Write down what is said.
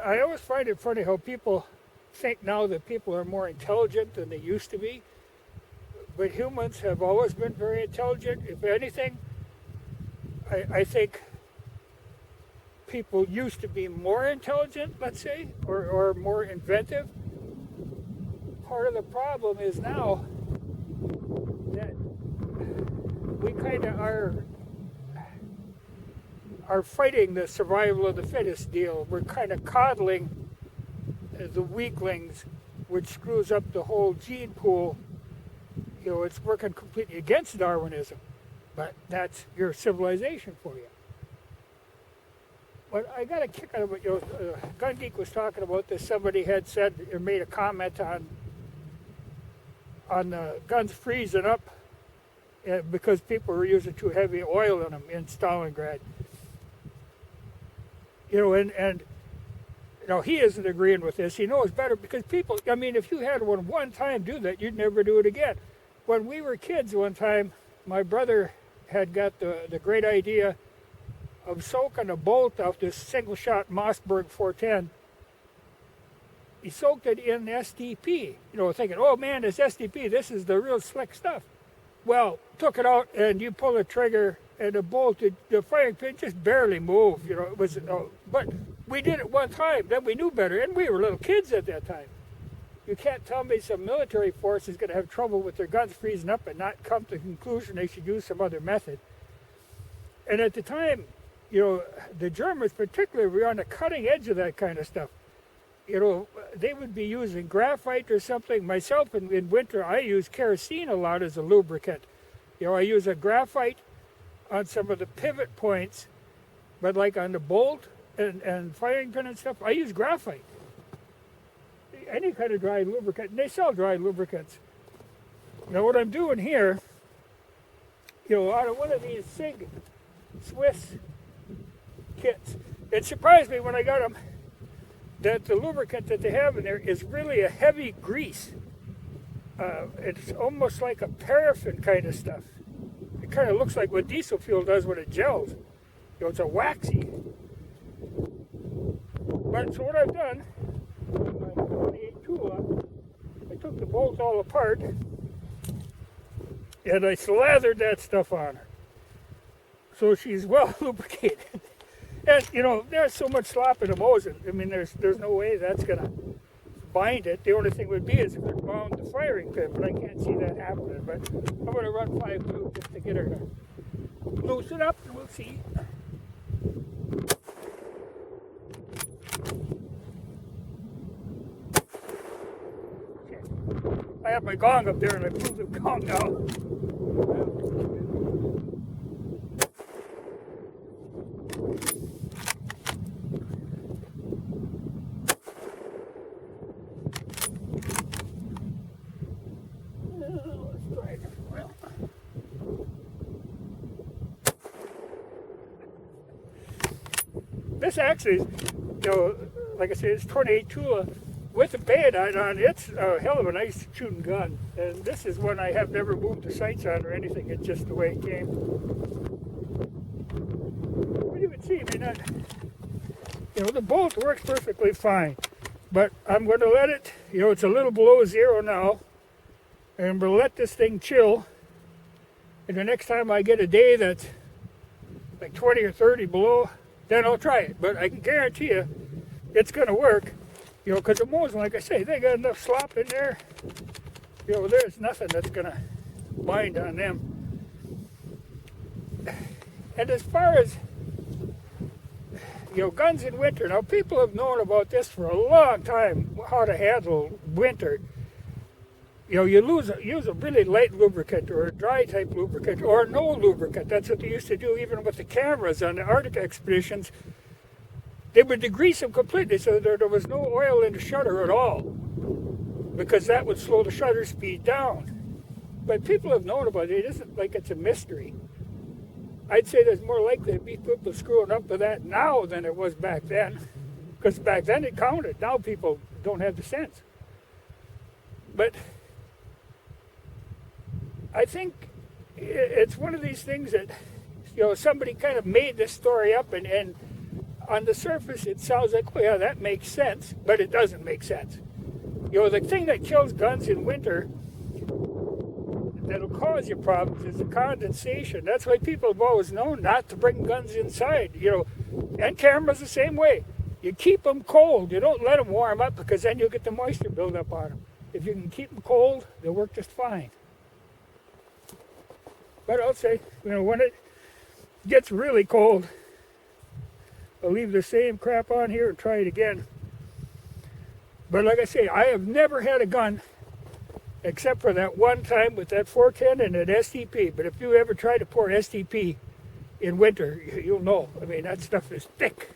I always find it funny how people think now that people are more intelligent than they used to be. But humans have always been very intelligent. If anything, I think people used to be more intelligent, let's say, or more inventive. Part of the problem is now that we kind of are fighting the survival of the fittest deal. We're kind of coddling the weaklings, which screws up the whole gene pool. You know, it's working completely against Darwinism, but that's your civilization for you. But I got a kick out of it. You know, Gun Geek was talking about this. Somebody had said or made a comment on guns freezing up because people were using too heavy oil in them in Stalingrad. You know, and you know, he isn't agreeing with this. He knows better because people, I mean, if you had one time do that, you'd never do it again. When we were kids one time, my brother had got the great idea of soaking a bolt off this single-shot Mossberg 410. He soaked it in STP, you know, thinking, oh man, it's STP, this is the real slick stuff. Well, took it out and you pull the trigger and the bolt, the firing pin just barely moved, you know, it was, but we did it one time, then we knew better, and we were little kids at that time. You can't tell me some military force is going to have trouble with their guns freezing up and not come to the conclusion they should use some other method. And at the time, you know, the Germans particularly were on the cutting edge of that kind of stuff. You know, they would be using graphite or something. Myself, in winter, I use kerosene a lot as a lubricant. You know, I use a graphite on some of the pivot points, but like on the bolt and firing pin and stuff, I use graphite. Any kind of dry lubricant, and they sell dry lubricants. Now what I'm doing here, you know, out of one of these SIG Swiss kits, it surprised me when I got them that the lubricant that they have in there is really a heavy grease. It's almost like a paraffin kind of stuff. It kind of looks like what diesel fuel does when it gels. You know, it's a waxy. But so what I've done, my 28 tool, I took the bolt all apart and I slathered that stuff on her. So she's well lubricated. And you know, there's so much slop in the Mosin. I mean, there's no way that's gonna bind it. The only thing would be is if it bound the firing pin, but I can't see that happening. But I'm gonna run 5 lube just to get her to loosen up, and we'll see. I have my gong up there and I blew the gong out. This actually, you know, like I said, it's 28 Tula with the bayonet on. It's a hell of a nice shooting gun. And this is one I have never moved the sights on or anything. It's just the way it came. But you can see, I mean, you know, the bolt works perfectly fine. But I'm going to let it, you know, it's a little below zero now. And I'm going to let this thing chill. And the next time I get a day that's like 20 or 30 below, then I'll try it. But I can guarantee you it's going to work. You know, because the Mosins, like I say, they got enough slop in there. You know, there's nothing that's going to bind on them. And as far as, you know, guns in winter, now people have known about this for a long time, how to handle winter. You know, you use a really light lubricant or a dry type lubricant or no lubricant. That's what they used to do even with the cameras on the Arctic expeditions. They would degrease them completely so there was no oil in the shutter at all, because that would slow the shutter speed down. But people have known about it. It isn't like it's a mystery. I'd say there's more likely to be people screwing up with that now than it was back then, because back then it counted. Now people don't have the sense. But I think it's one of these things that, you know, somebody kind of made this story up, and on the surface, it sounds like, well, yeah, that makes sense, but it doesn't make sense. You know, the thing that kills guns in winter that'll cause you problems is the condensation. That's why people have always known not to bring guns inside, you know, and cameras the same way. You keep them cold. You don't let them warm up because then you'll get the moisture build up on them. If you can keep them cold, they'll work just fine. But I'll say, you know, when it gets really cold, I'll leave the same crap on here and try it again. But like I say, I have never had a gun except for that one time with that 410 and an STP. But if you ever try to pour STP in winter, you'll know. I mean, that stuff is thick.